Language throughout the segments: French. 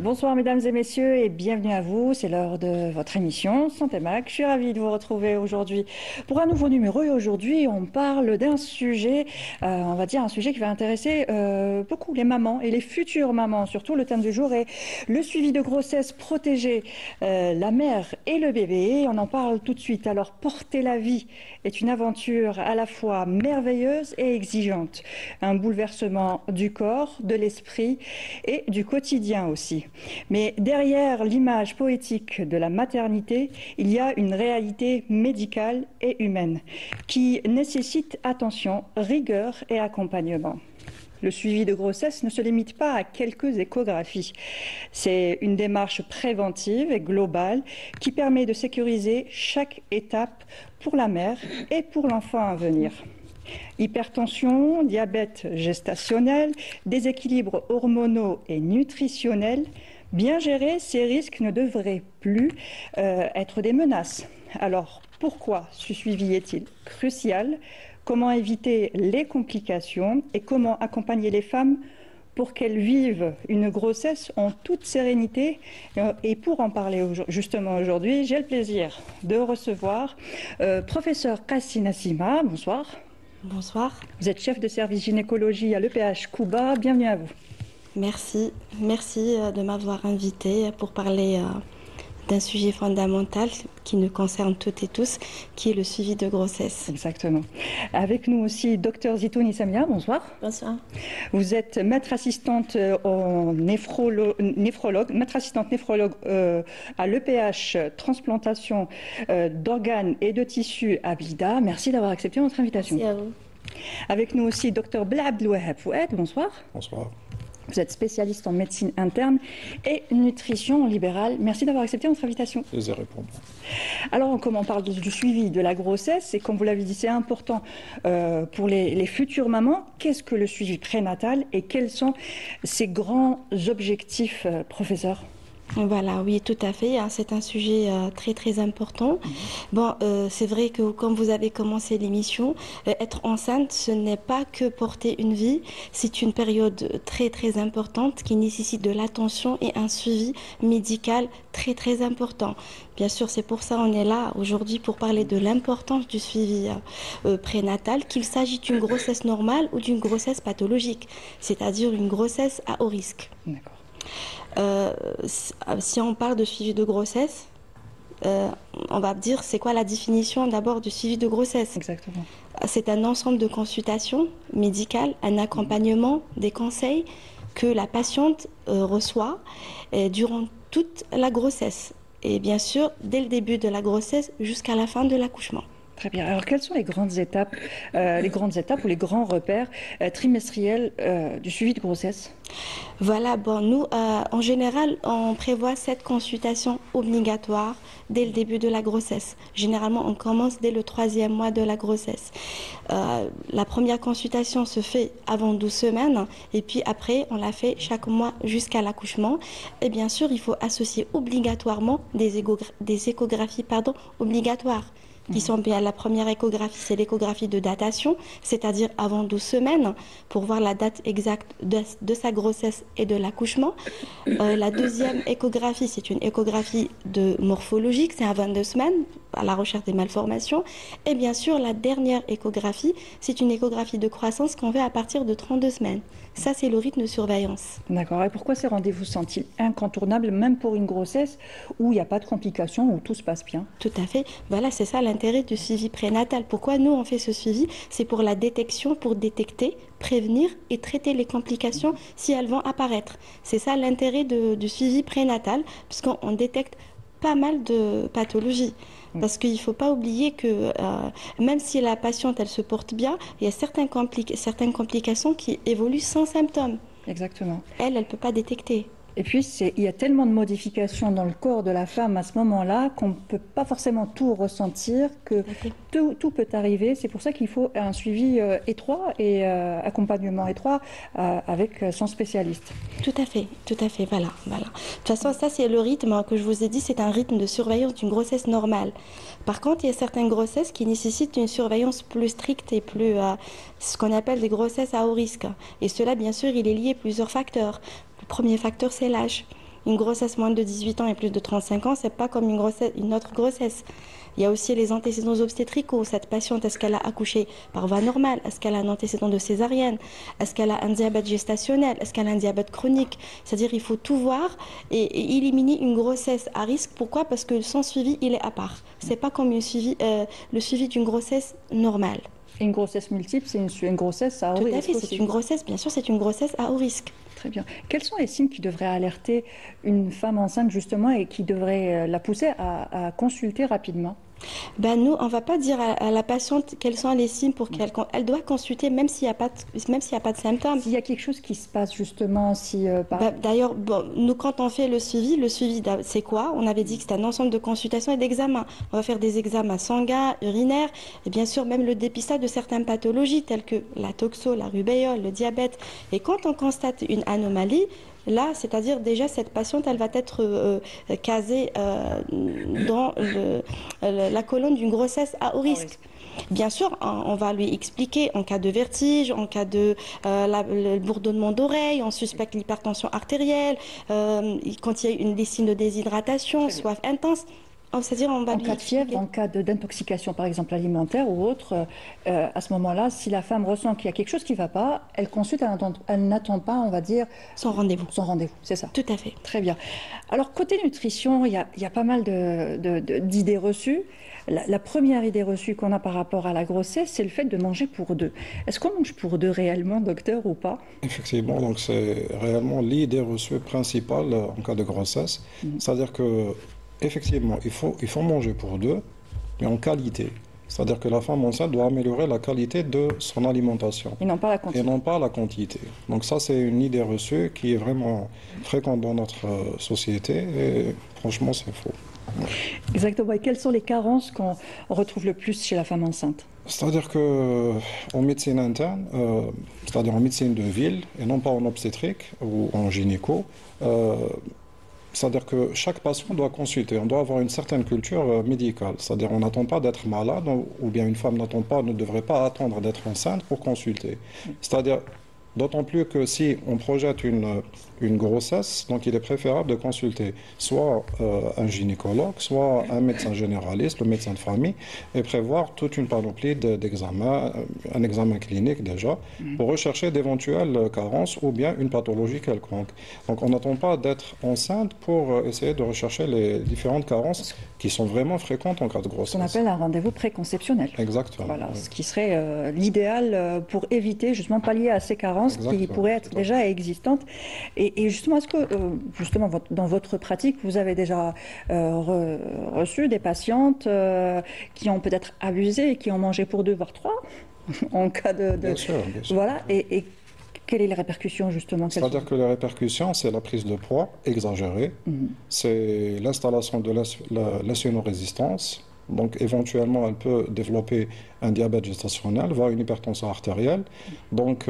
Bonsoir mesdames et messieurs et bienvenue à vous. C'est l'heure de votre émission Santé Mac. Je suis ravie de vous retrouver aujourd'hui pour un nouveau numéro et aujourd'hui on parle d'un sujet, on va dire un sujet qui va intéresser beaucoup les mamans et les futures mamans. Surtout le thème du jour est le suivi de grossesse protégé, la mère et le bébé. On en parle tout de suite. Alors porter la vie est une aventure à la fois merveilleuse et exigeante. Un bouleversement du corps, de l'esprit et du quotidien aussi. Mais derrière l'image poétique de la maternité, il y a une réalité médicale et humaine qui nécessite attention, rigueur et accompagnement. Le suivi de grossesse ne se limite pas à quelques échographies. C'est une démarche préventive et globale qui permet de sécuriser chaque étape pour la mère et pour l'enfant à venir. Hypertension, diabète gestationnel, déséquilibres hormonaux et nutritionnels, bien gérés, ces risques ne devraient plus être des menaces. Alors, pourquoi ce suivi est-il crucial? Comment éviter les complications et comment accompagner les femmes pour qu'elles vivent une grossesse en toute sérénité? Et pour en parler justement aujourd'hui, j'ai le plaisir de recevoir professeur Kassi Nassima. Bonsoir. Bonsoir. Vous êtes chef de service gynécologie à l'EPH Cuba. Bienvenue à vous. Merci de m'avoir invité pour parler d'un sujet fondamental qui nous concerne toutes et tous, qui est le suivi de grossesse. Exactement. Avec nous aussi, Dr Zitouni Samia. Bonsoir. Bonsoir. Vous êtes maître assistante néphrologue, maître assistante néphrologue à l'EPH transplantation d'organes et de tissus à Blida. Merci d'avoir accepté notre invitation. Merci à vous. Avec nous aussi, Dr Blabdlouahab Fouad. Bonsoir. Bonsoir. Vous êtes spécialiste en médecine interne et nutrition libérale. Merci d'avoir accepté notre invitation. Plaisir de répondre. Alors, comme on parle du suivi de la grossesse, et comme vous l'avez dit, c'est important pour les futures mamans. Qu'est-ce que le suivi prénatal et quels sont ses grands objectifs, professeur? Voilà, oui, tout à fait. C'est un sujet très important. Bon, c'est vrai que comme vous avez commencé l'émission, être enceinte, ce n'est pas que porter une vie. C'est une période très importante qui nécessite de l'attention et un suivi médical très important. Bien sûr, c'est pour ça qu'on est là aujourd'hui pour parler de l'importance du suivi prénatal, qu'il s'agit d'une grossesse normale ou d'une grossesse pathologique, c'est-à-dire une grossesse à haut risque. D'accord. Si on parle de suivi de grossesse, on va dire c'est quoi la définition d'abord du suivi de grossesse? Exactement. C'est un ensemble de consultations médicales, un accompagnement, des conseils que la patiente reçoit durant toute la grossesse. Et bien sûr, dès le début de la grossesse jusqu'à la fin de l'accouchement. Très bien. Alors, quelles sont les grandes étapes ou les grands repères trimestriels du suivi de grossesse? Voilà, bon, nous, en général, on prévoit 7 consultations obligatoires dès le début de la grossesse. Généralement, on commence dès le 3e mois de la grossesse. La première consultation se fait avant 12 semaines et puis après, on la fait chaque mois jusqu'à l'accouchement. Et bien sûr, il faut associer obligatoirement des échographies obligatoires. Qui sont bien, la première échographie, c'est l'échographie de datation, c'est-à-dire avant 12 semaines, pour voir la date exacte de sa grossesse et de l'accouchement. La deuxième échographie, c'est une échographie morphologique, c'est à 22 semaines, à la recherche des malformations. Et bien sûr, la dernière échographie, c'est une échographie de croissance qu'on fait à partir de 32 semaines. Ça, c'est le rythme de surveillance. D'accord. Et pourquoi ces rendez-vous sont-ils incontournables, même pour une grossesse où il n'y a pas de complications, où tout se passe bien? Tout à fait. Voilà, c'est ça l'intérêt du suivi prénatal. Pourquoi nous, on fait ce suivi? C'est pour la détection, pour détecter, prévenir et traiter les complications si elles vont apparaître. C'est ça l'intérêt du suivi prénatal, puisqu'on détecte pas mal de pathologies. Parce qu'il ne faut pas oublier que même si la patiente, elle se porte bien, il y a certaines complications qui évoluent sans symptômes. Exactement. Elle ne peut pas détecter. Et puis, il y a tellement de modifications dans le corps de la femme à ce moment-là qu'on ne peut pas forcément tout ressentir, que tout peut arriver. C'est pour ça qu'il faut un suivi étroit et accompagnement étroit avec son spécialiste. Tout à fait, voilà. De toute façon, ça c'est le rythme que je vous ai dit, c'est un rythme de surveillance d'une grossesse normale. Par contre, il y a certaines grossesses qui nécessitent une surveillance plus stricte et plus, ce qu'on appelle des grossesses à haut risque. Et cela, bien sûr, il est lié à plusieurs facteurs. Le premier facteur, c'est l'âge. Une grossesse moins de 18 ans et plus de 35 ans, c'est pas comme une autre grossesse. Il y a aussi les antécédents obstétricaux. Cette patiente, est-ce qu'elle a accouché par voie normale? Est-ce qu'elle a un antécédent de césarienne? Est-ce qu'elle a un diabète gestationnel? Est-ce qu'elle a un diabète chronique? C'est-à-dire il faut tout voir et éliminer une grossesse à risque. Pourquoi? Parce que son suivi, il est à part. C'est pas comme le suivi d'une grossesse normale. Une grossesse multiple, c'est une grossesse à haut Tout risque à fait, aussi. c'est une grossesse, bien sûr, c'est une grossesse à haut risque. Très bien. Quels sont les signes qui devraient alerter une femme enceinte justement et qui devraient la pousser à consulter rapidement? Ben nous, on ne va pas dire à la patiente quels sont les signes pour elle doit consulter même s'il n'y a pas même s'il y a pas de symptômes. S'il y a quelque chose qui se passe justement, si D'ailleurs, bon, nous, quand on fait le suivi, c'est quoi? On avait dit que c'était un ensemble de consultations et d'examens. On va faire des examens sanguins, urinaires, et bien sûr même le dépistage de certaines pathologies telles que la toxo, la rubéole, le diabète. Et quand on constate une anomalie, là, c'est-à-dire déjà cette patiente, elle va être casée dans la colonne d'une grossesse à haut risque. Bien sûr, on va lui expliquer en cas de vertige, en cas de le bourdonnement d'oreille, on suspecte l'hypertension artérielle, quand il y a des signes de déshydratation, soif intense. C'est-à-dire, on va en cas de fièvre, en cas d'intoxication par exemple alimentaire ou autre, à ce moment-là, si la femme ressent qu'il y a quelque chose qui ne va pas, elle consulte, elle n'attend pas, on va dire... Son rendez-vous. Son rendez-vous, c'est ça. Tout à fait. Très bien. Alors, côté nutrition, il y a pas mal d'idées reçues. La première idée reçue qu'on a par rapport à la grossesse, c'est le fait de manger pour deux. Est-ce qu'on mange pour deux réellement, docteur, ou pas? Effectivement, donc c'est réellement l'idée reçue principale en cas de grossesse. C'est-à-dire que effectivement, il faut manger pour deux, mais en qualité. C'est-à-dire que la femme enceinte doit améliorer la qualité de son alimentation. Et non pas la quantité. Et non pas la quantité. Donc ça, c'est une idée reçue qui est vraiment fréquente dans notre société et franchement, c'est faux. Exactement. Et quelles sont les carences qu'on retrouve le plus chez la femme enceinte? C'est-à-dire qu'en médecine interne, c'est-à-dire en médecine de ville, et non pas en obstétrique ou en gynéco, c'est-à-dire que chaque patient doit consulter, on doit avoir une certaine culture médicale. C'est-à-dire on n'attend pas d'être malade, ou bien une femme ne devrait pas attendre d'être enceinte pour consulter. C'est-à-dire, d'autant plus que si on projette une grossesse, donc il est préférable de consulter soit un gynécologue, soit un médecin généraliste, le médecin de famille, et prévoir toute une panoplie d'examens, un examen clinique déjà, pour rechercher d'éventuelles carences ou bien une pathologie quelconque. Donc on n'attend pas d'être enceinte pour essayer de rechercher les différentes carences qui sont vraiment fréquentes en cas de grossesse. On appelle un rendez-vous préconceptionnel. Exactement. Voilà, oui. ce qui serait l'idéal pour éviter, justement, pallier à ces carences qui pourraient être déjà existantes. Et justement, est-ce que, justement, dans votre pratique, vous avez déjà reçu des patientes qui ont peut-être abusé et qui ont mangé pour deux, voire trois, en cas de... Bien sûr, bien sûr. Voilà, et quelles sont les répercussions, justement? C'est-à-dire que les répercussions, c'est la prise de poids exagérée, c'est l'installation de l'insulinorésistance. Donc, éventuellement, elle peut développer un diabète gestationnel, voire une hypertension artérielle. Donc,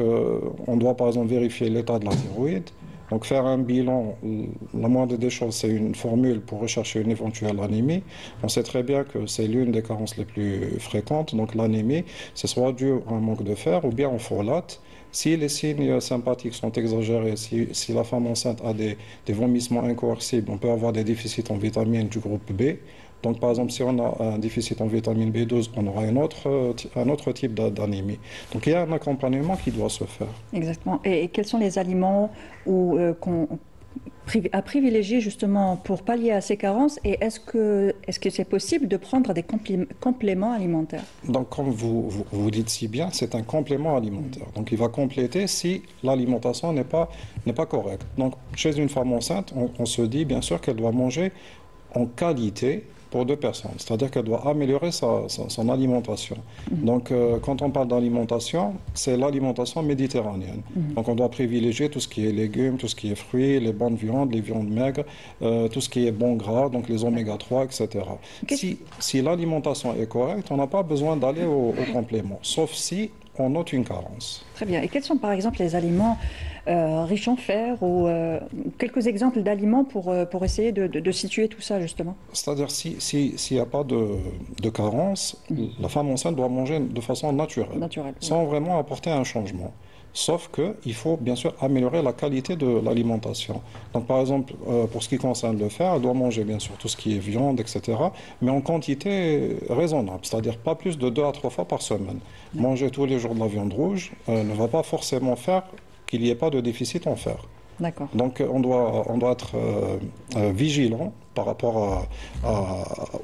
on doit, par exemple, vérifier l'état de la thyroïde. Donc, faire un bilan, la moindre des choses, c'est une formule pour rechercher une éventuelle anémie. On sait très bien que c'est l'une des carences les plus fréquentes. Donc, l'anémie, c'est soit dû à un manque de fer ou bien en folate. Si les signes sympathiques sont exagérés, si la femme enceinte a des vomissements incoercibles, on peut avoir des déficits en vitamines du groupe B. Donc, par exemple, si on a un déficit en vitamine B12, on aura un autre type d'anémie. Donc, il y a un accompagnement qui doit se faire. Exactement. Et quels sont les aliments à privilégier justement pour pallier à ces carences? Et est-ce que c'est possible de prendre des compléments alimentaires? Donc, comme vous dites si bien, c'est un complément alimentaire. Donc, il va compléter si l'alimentation n'est pas correcte. Donc, chez une femme enceinte, on se dit bien sûr qu'elle doit manger en qualité pour deux personnes, c'est-à-dire qu'elle doit améliorer son alimentation. Donc, quand on parle d'alimentation, c'est l'alimentation méditerranéenne. Donc, on doit privilégier tout ce qui est légumes, tout ce qui est fruits, les bonnes viandes, les viandes maigres, tout ce qui est bon gras, donc les oméga 3, etc. Si l'alimentation est correcte, on n'a pas besoin d'aller au complément, sauf si on note une carence. Très bien. Et quels sont par exemple les aliments riches en fer ou quelques exemples d'aliments pour essayer de situer tout ça justement? C'est-à-dire s'il n'y a pas de carence, la femme enceinte doit manger de façon naturelle, sans vraiment apporter un changement. Sauf qu'il faut bien sûr améliorer la qualité de l'alimentation. Donc par exemple, pour ce qui concerne le fer, elle doit manger bien sûr tout ce qui est viande, etc. Mais en quantité raisonnable, c'est-à-dire pas plus de 2 à 3 fois par semaine. Manger tous les jours de la viande rouge ne va pas forcément faire qu'il n'y ait pas de déficit en fer. D'accord. Donc on doit être vigilant par rapport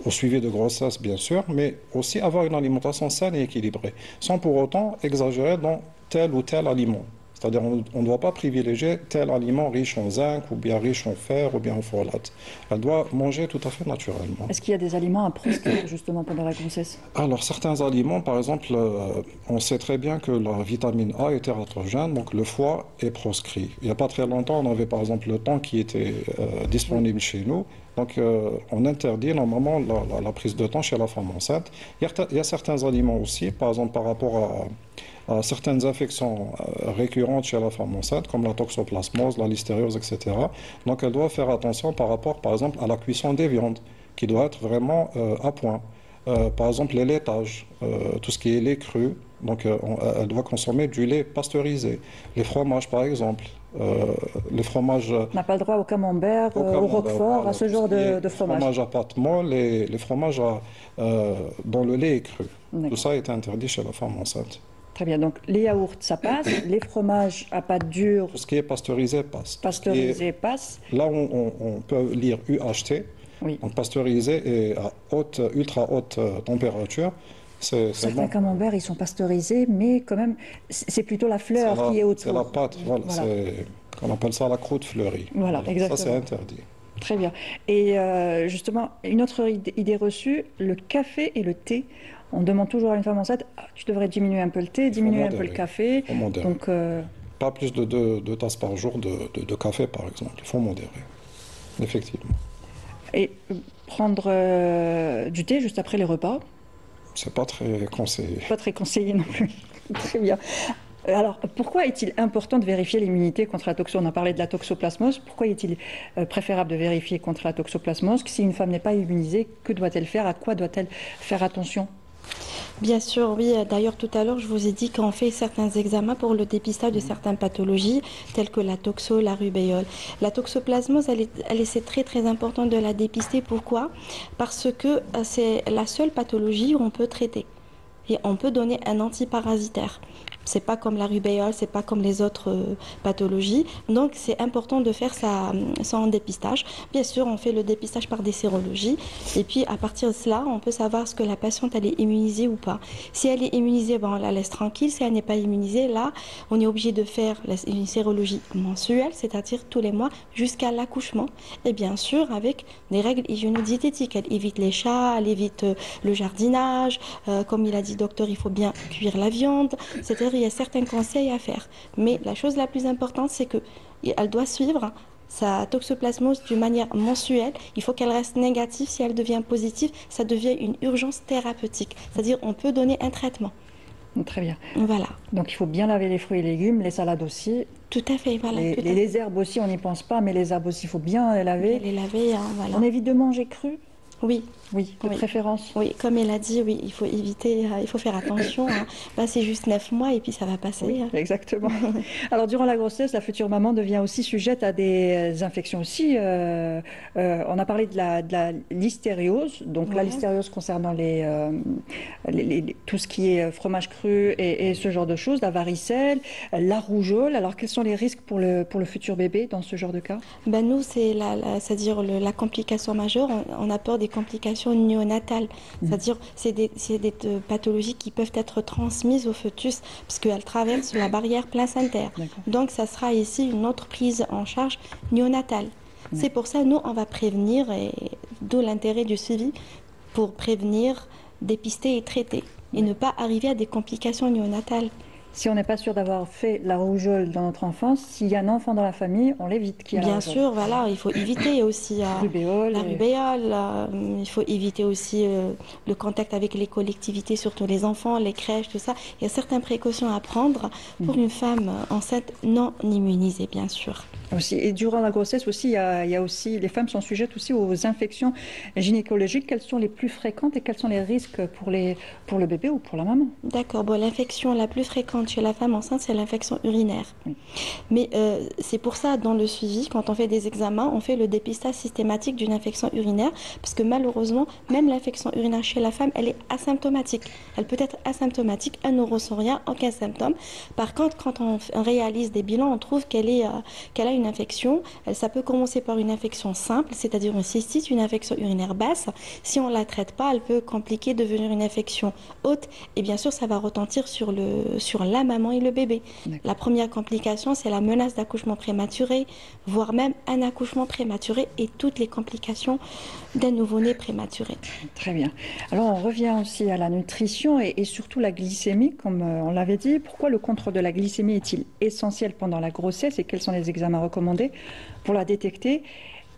au suivi de grossesse, bien sûr, mais aussi avoir une alimentation saine et équilibrée, sans pour autant exagérer dans tel ou tel aliment. C'est-à-dire on ne doit pas privilégier tel aliment riche en zinc, ou bien riche en fer, ou bien en folate. Elle doit manger tout à fait naturellement. Est-ce qu'il y a des aliments à proscrire justement pendant la grossesse? Alors, certains aliments, par exemple, on sait très bien que la vitamine A est tératogène, donc le foie est proscrit. Il n'y a pas très longtemps, on avait par exemple le thon qui était disponible chez nous. Donc, on interdit normalement la prise de thon chez la femme enceinte. Il y a certains aliments aussi, par exemple par rapport à certaines infections récurrentes chez la femme enceinte, comme la toxoplasmose, la listériose, etc. Donc, elle doit faire attention par rapport, par exemple, à la cuisson des viandes, qui doit être vraiment à point. Par exemple, les laitages, tout ce qui est lait cru, donc elle doit consommer du lait pasteurisé. Les fromages, par exemple, les fromages... On n'a pas le droit au camembert, au roquefort, voilà, à ce genre de fromage. Les fromages à pâte molle, les fromages dont le lait est cru. Tout ça est interdit chez la femme enceinte. Très bien, donc les yaourts, ça passe, les fromages à pâte dure... Tout ce qui est pasteurisé passe. Pasteurisé passe. Là, on peut lire UHT, oui. Donc pasteurisé et à ultra haute température. Certains camemberts, ils sont pasteurisés, mais quand même, c'est plutôt la fleur qui est autour. C'est la pâte, voilà. On appelle ça la croûte fleurie. Voilà, exactement. Ça, c'est interdit. Très bien. Et justement, une autre idée reçue, le café et le thé. On demande toujours à une femme enceinte, tu devrais diminuer un peu le thé, diminuer un peu le café. Il faut modérer. Donc, pas plus de 2 tasses par jour de café, par exemple. Il faut modérer, effectivement. Et prendre du thé juste après les repas? C'est pas très conseillé. Pas très conseillé non plus. Très bien. Alors, pourquoi est-il important de vérifier l'immunité contre la toxo? On a parlé de la toxoplasmose. Pourquoi est-il préférable de vérifier contre la toxoplasmose? Si une femme n'est pas immunisée, que doit-elle faire? À quoi doit-elle faire attention? Bien sûr, oui. D'ailleurs, tout à l'heure, je vous ai dit qu'on fait certains examens pour le dépistage de certaines pathologies, telles que la toxo, la rubéole. La toxoplasmose, c'est très, très important de la dépister. Pourquoi? Parce que c'est la seule pathologie où on peut traiter. Et on peut donner un antiparasitaire. C'est pas comme la rubéole, c'est pas comme les autres pathologies. Donc c'est important de faire ça en dépistage. Bien sûr, on fait le dépistage par des sérologies. Et puis à partir de cela, on peut savoir ce que la patiente elle est immunisée ou pas. Si elle est immunisée, on la laisse tranquille. Si elle n'est pas immunisée, là, on est obligé de faire une sérologie mensuelle, c'est-à-dire tous les mois jusqu'à l'accouchement. Et bien sûr, avec des règles hygiéno-diététiques. Elle évite les chats, elle évite le jardinage. Comme il a dit le docteur, il faut bien cuire la viande. C'est-à-dire il y a certains conseils à faire. Mais la chose la plus importante, c'est qu'elle doit suivre sa toxoplasmose d'une manière mensuelle. Il faut qu'elle reste négative. Si elle devient positive, ça devient une urgence thérapeutique. C'est-à-dire on peut donner un traitement. Très bien. Voilà. Donc il faut bien laver les fruits et légumes, les salades aussi. Tout à fait, voilà. Les herbes aussi, on n'y pense pas, mais les herbes aussi, il faut bien les laver. Les laver, hein, voilà. On évite de manger cru? Oui. Oui, de préférence. Oui, comme elle a dit, oui, il faut éviter, il faut faire attention. Hein. Là, c'est juste 9 mois et puis ça va passer. Oui, exactement. Alors, durant la grossesse, la future maman devient aussi sujette à des infections aussi. On a parlé de la listériose. Donc, la listériose concernant tout ce qui est fromage cru et ce genre de choses, la varicelle, la rougeole. Alors, quels sont les risques pour le futur bébé dans ce genre de cas? Nous, c'est c'est-à-dire la complication majeure. On a peur des complications néonatales, c'est-à-dire c'est des pathologies qui peuvent être transmises au fœtus parce qu'elles traversent la barrière placentaire. Donc ça sera ici une autre prise en charge néonatale. C'est pour ça nous on va prévenir et d'où l'intérêt du suivi pour prévenir, dépister et traiter et ne pas arriver à des complications néonatales. Si on n'est pas sûr d'avoir fait la rougeole dans notre enfance, s'il y a un enfant dans la famille, on l'évite. Bien sûr, voilà, il faut éviter aussi la rubéole. Il faut éviter aussi le contact avec les collectivités, surtout les enfants, les crèches, tout ça. Il y a certaines précautions à prendre pour une femme enceinte non immunisée, bien sûr. Aussi. Et durant la grossesse aussi, il y a aussi, les femmes sont sujettes aussi aux infections gynécologiques. Quelles sont les plus fréquentes et quels sont les risques pour le bébé ou pour la maman? D'accord. Bon, l'infection la plus fréquente fréquente chez la femme enceinte, c'est l'infection urinaire. Mais c'est pour ça, dans le suivi, quand on fait des examens, on fait le dépistage systématique d'une infection urinaire, parce que malheureusement, même l'infection urinaire chez la femme, elle est asymptomatique. Elle peut être asymptomatique, elle ne ressent rien, aucun symptôme. Par contre, quand on réalise des bilans, on trouve qu'elle a une infection. Ça peut commencer par une infection simple, c'est-à-dire une cystite, une infection urinaire basse. Si on ne la traite pas, elle peut compliquer, devenir une infection haute. Et bien sûr, ça va retentir sur la maman et le bébé. La première complication, c'est la menace d'accouchement prématuré, voire même un accouchement prématuré et toutes les complications d'un nouveau-né prématuré. Très bien. Alors, on revient aussi à la nutrition et surtout la glycémie, comme on l'avait dit. Pourquoi le contrôle de la glycémie est-il essentiel pendant la grossesse et quels sont les examens recommandés pour la détecter?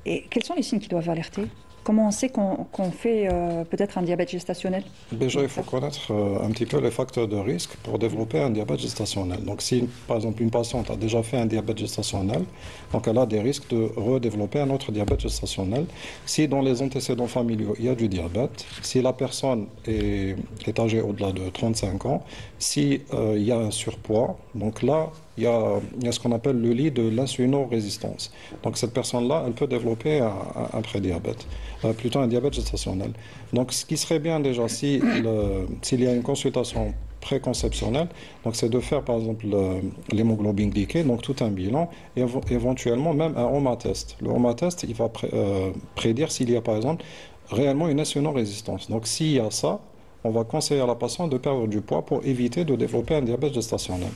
Et quels sont les signes qui doivent alerter? Comment on sait qu'on fait peut-être un diabète gestationnel? Déjà, il faut connaître un petit peu les facteurs de risque pour développer un diabète gestationnel. Donc, si par exemple une patiente a déjà fait un diabète gestationnel, donc elle a des risques de redévelopper un autre diabète gestationnel. Si dans les antécédents familiaux, il y a du diabète, si la personne est âgée au-delà de 35 ans, si il y a un surpoids, donc là, il y a ce qu'on appelle le lit de l'insulinorésistance. Donc cette personne-là, elle peut développer un prédiabète, plutôt un diabète gestationnel. Donc ce qui serait bien déjà, s'il y a une consultation préconceptionnelle, donc c'est de faire par exemple l'hémoglobine glyquée, donc tout un bilan, et éventuellement même un HOMA test. Le HOMA test, il va prédire s'il y a par exemple réellement une insulinorésistance. Donc s'il y a ça, on va conseiller à la patiente de perdre du poids pour éviter de développer un diabète gestationnel.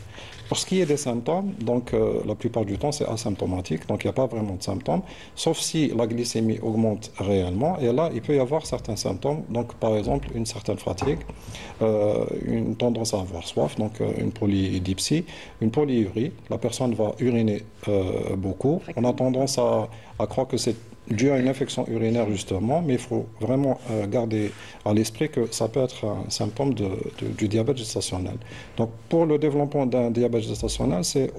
Pour ce qui est des symptômes, donc la plupart du temps c'est asymptomatique, donc il n'y a pas vraiment de symptômes, sauf si la glycémie augmente réellement, et là il peut y avoir certains symptômes, donc par exemple une certaine fatigue, une tendance à avoir soif, donc une polydipsie, une polyurie, la personne va uriner beaucoup, on a tendance à croire que c'est dû à une infection urinaire justement, mais il faut vraiment garder à l'esprit que ça peut être un symptôme du diabète gestationnel. Donc pour le développement d'un diabète gestationnel, c'est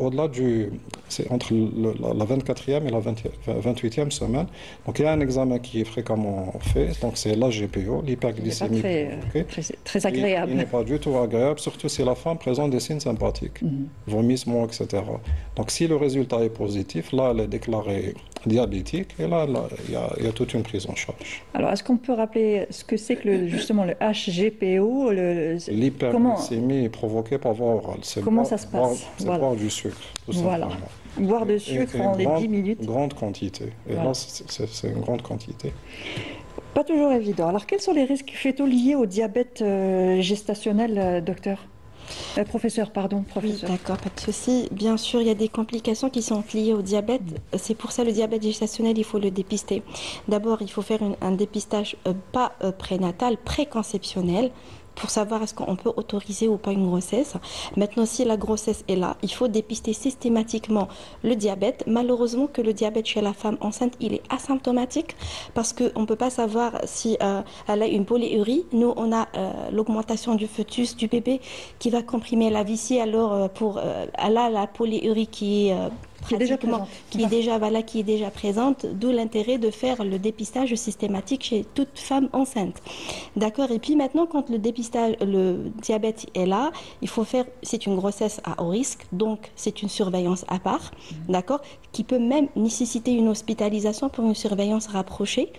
c'est entre la 24e et la 28e semaine. Donc il y a un examen qui est fréquemment fait, donc c'est l'HGPO, l'hyperglycémie provoquée. Très agréable. Il n'est pas du tout agréable, surtout si la femme présente des signes sympathiques, vomissements, etc. Donc si le résultat est positif, là elle est déclarée diabétique, et là, il y a toute une prise en charge. Alors, est-ce qu'on peut rappeler ce que c'est que justement le HGPO? L'hyperglycémie provoquée par voie orale. Comment ça se passe? C'est boire du sucre, tout voilà. simplement. Boire de sucre en les 10 minutes. Une grande quantité. Et voilà. Là, c'est une grande quantité. Pas toujours évident. Alors, quels sont les risques fétaux liés au diabète gestationnel, docteur? Professeur. Oui, d'accord, pas de souci. Bien sûr, il y a des complications qui sont liées au diabète. C'est pour ça le diabète gestationnel, il faut le dépister. D'abord, il faut faire un dépistage pas prénatal, préconceptionnel, pour savoir est-ce qu'on peut autoriser ou pas une grossesse. Maintenant, si la grossesse est là, il faut dépister systématiquement le diabète. Malheureusement que le diabète chez la femme enceinte, il est asymptomatique parce qu'on ne peut pas savoir si elle a une polyurie. Nous, on a l'augmentation du fœtus, du bébé, qui va comprimer la vessie. Alors, elle a la polyurie qui est qui est déjà présente, d'où l'intérêt de faire le dépistage systématique chez toute femme enceinte. D'accord. Et puis maintenant, quand le diabète est là, il faut faire, c'est une grossesse à haut risque, donc c'est une surveillance à part, d'accord, qui peut même nécessiter une hospitalisation pour une surveillance rapprochée.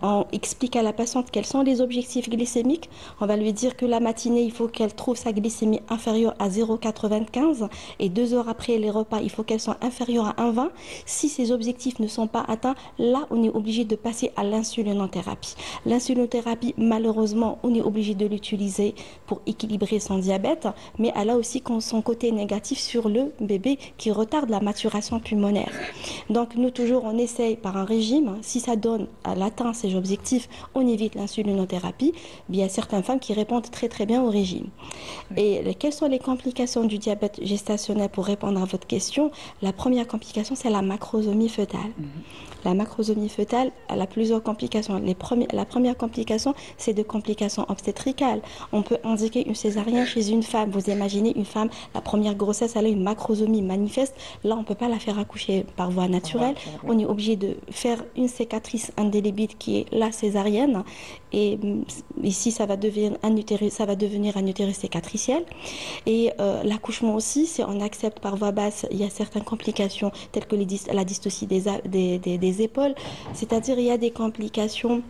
On explique à la patiente quels sont les objectifs glycémiques. On va lui dire que la matinée, il faut qu'elle trouve sa glycémie inférieure à 0,95 et 2 heures après les repas, il faut qu'elle soit inférieure à 1,20. Si ces objectifs ne sont pas atteints, là, on est obligé de passer à l'insulinothérapie. L'insulinothérapie, malheureusement, on est obligé de l'utiliser pour équilibrer son diabète, mais elle a aussi son côté négatif sur le bébé qui retarde la maturation pulmonaire. Donc, nous, toujours, on essaye par un régime, si ça donne à l'atteinte ces objectifs, on évite l'insulinothérapie. Il y a certaines femmes qui répondent très très bien au régime. Et quelles sont les complications du diabète gestationnel pour répondre à votre question? La première complication, c'est la macrosomie fœtale. La macrosomie fœtale, elle a plusieurs complications. La première complication, c'est de complications obstétricales. On peut indiquer une césarienne chez une femme. Vous imaginez une femme, la première grossesse, elle a une macrosomie manifeste. Là, on ne peut pas la faire accoucher par voie naturelle. On est obligé de faire une cicatrice indélébile qui est la césarienne. Et ici, ça va devenir un utérus cicatriciel. Et l'accouchement aussi, si on accepte par voie basse, il y a certaines complications telles que la dystocie des épaules. C'est-à-dire, il y a des complications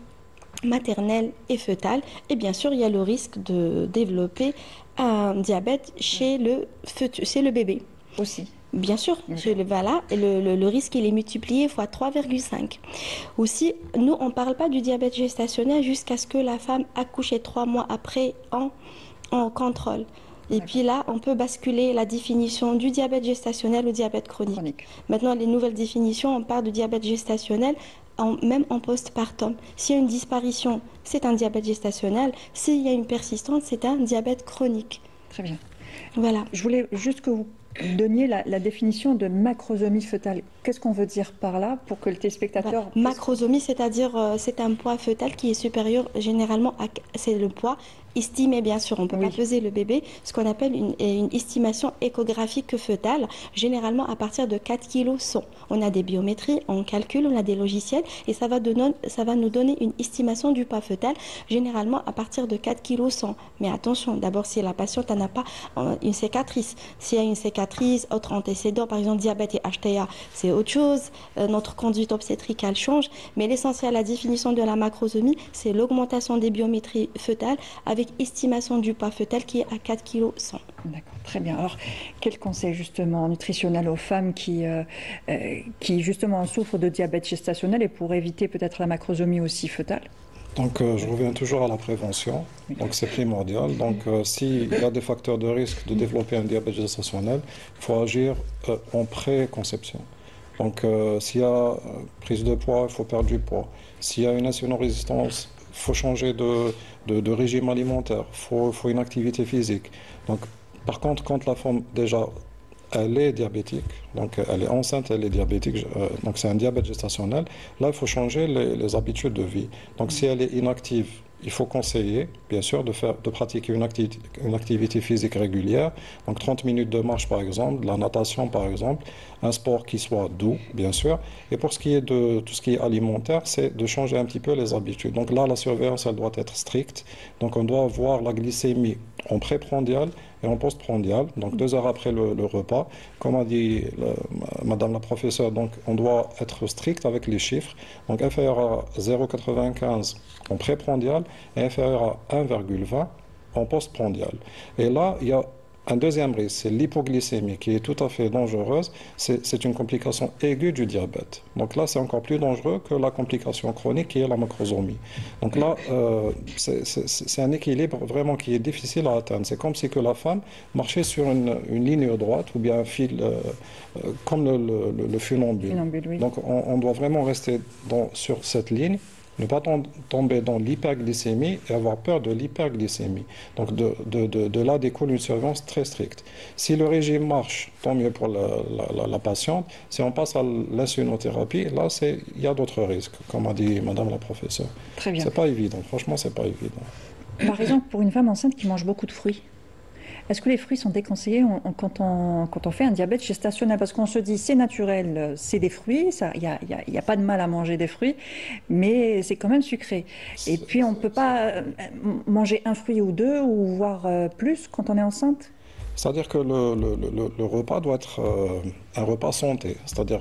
maternelle et fœtale. Et bien sûr, il y a le risque de développer un diabète chez le bébé. Aussi. Bien sûr, voilà, le risque il est multiplié fois 3,5. Aussi, nous, on ne parle pas du diabète gestationnel jusqu'à ce que la femme accouche 3 mois après en contrôle. Et puis là, on peut basculer la définition du diabète gestationnel au diabète chronique. Maintenant, les nouvelles définitions, on parle de diabète gestationnel même en postpartum. S'il y a une disparition, c'est un diabète gestationnel. S'il y a une persistance, c'est un diabète chronique. Très bien. Voilà. Je voulais juste que vous donniez la définition de macrosomie fœtale. Qu'est-ce qu'on veut dire par là pour que le téléspectateur... Macrosomie, c'est-à-dire c'est un poids fœtal qui est supérieur généralement c'est le poids estimé, bien sûr. On ne peut pas peser le bébé, ce qu'on appelle une estimation échographique fœtale, généralement à partir de 4 kg 100. On a des biométries, on calcule, on a des logiciels et ça va nous donner une estimation du poids fœtal, généralement à partir de 4 kg 100. Mais attention, d'abord, si la patiente n'a pas une cicatrice, s'il y a une cicatrice, autre antécédent, par exemple diabète et HTA, c'est autre chose. Notre conduite obstétricale change, mais l'essentiel, la définition de la macrosomie, c'est l'augmentation des biométries fœtales avec estimation du poids fœtal qui est à 4 kg 100. D'accord, très bien. Alors, quel conseil justement nutritionnel aux femmes qui justement souffrent de diabète gestationnel et pour éviter peut-être la macrosomie aussi fœtale? Donc, je reviens toujours à la prévention. Donc, c'est primordial. Donc, s'il y a des facteurs de risque de développer un diabète gestationnel, il faut agir en pré-conception. Donc, s'il y a prise de poids, il faut perdre du poids. S'il y a une insulino-résistance, il faut changer de régime alimentaire. Il faut une activité physique. Donc, par contre, quand la femme, déjà, elle est diabétique, donc elle est enceinte, elle est diabétique, donc c'est un diabète gestationnel, là, il faut changer les habitudes de vie. Donc, si elle est inactive, il faut conseiller, bien sûr, de pratiquer une activité physique régulière. Donc 30 minutes de marche, par exemple, de la natation, par exemple, un sport qui soit doux, bien sûr. Et pour ce qui est de tout ce qui est alimentaire, c'est de changer un petit peu les habitudes. Donc là, la surveillance, elle doit être stricte. Donc on doit voir la glycémie en préprandial et en postprandial, donc 2 heures après le repas. Comme a dit Madame la professeure, donc on doit être strict avec les chiffres. Donc inférieur à 0,95 en préprandial et inférieur à 1,20 en postprandial. Et là, il y a un deuxième risque, c'est l'hypoglycémie qui est tout à fait dangereuse. C'est une complication aiguë du diabète. Donc là, c'est encore plus dangereux que la complication chronique qui est la macrosomie. Donc là, c'est un équilibre vraiment qui est difficile à atteindre. C'est comme si que la femme marchait sur une ligne droite ou bien un fil comme le funambule. Oui. Donc on doit vraiment rester sur cette ligne. Ne pas tomber dans l'hyperglycémie et avoir peur de l'hyperglycémie. Donc de là découle une surveillance très stricte. Si le régime marche, tant mieux pour la patiente. Si on passe à l'insulinothérapie, là, il y a d'autres risques, comme a dit Madame la professeure. Très bien. C'est pas évident, franchement, c'est pas évident. Par exemple, pour une femme enceinte qui mange beaucoup de fruits, est-ce que les fruits sont déconseillés quand on fait un diabète gestationnel? Parce qu'on se dit c'est naturel, c'est des fruits, il n'y a pas de mal à manger des fruits, mais c'est quand même sucré. Et puis on ne peut pas manger un fruit ou deux, ou voire plus quand on est enceinte? C'est-à-dire que le repas doit être un repas santé. C'est-à-dire,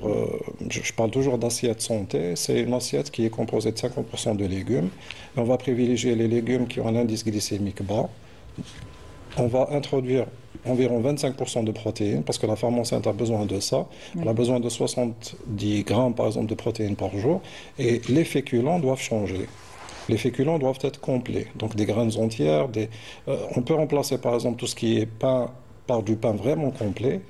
je parle toujours d'assiette santé, c'est une assiette qui est composée de 50% de légumes. Et on va privilégier les légumes qui ont un indice glycémique bas. On va introduire environ 25% de protéines, parce que la femme enceinte a besoin de ça. Elle a besoin de 70 grammes, par exemple, de protéines par jour. Et les féculents doivent changer. Les féculents doivent être complets. Donc des graines entières. On peut remplacer, par exemple, tout ce qui est pain par du pain vraiment complet.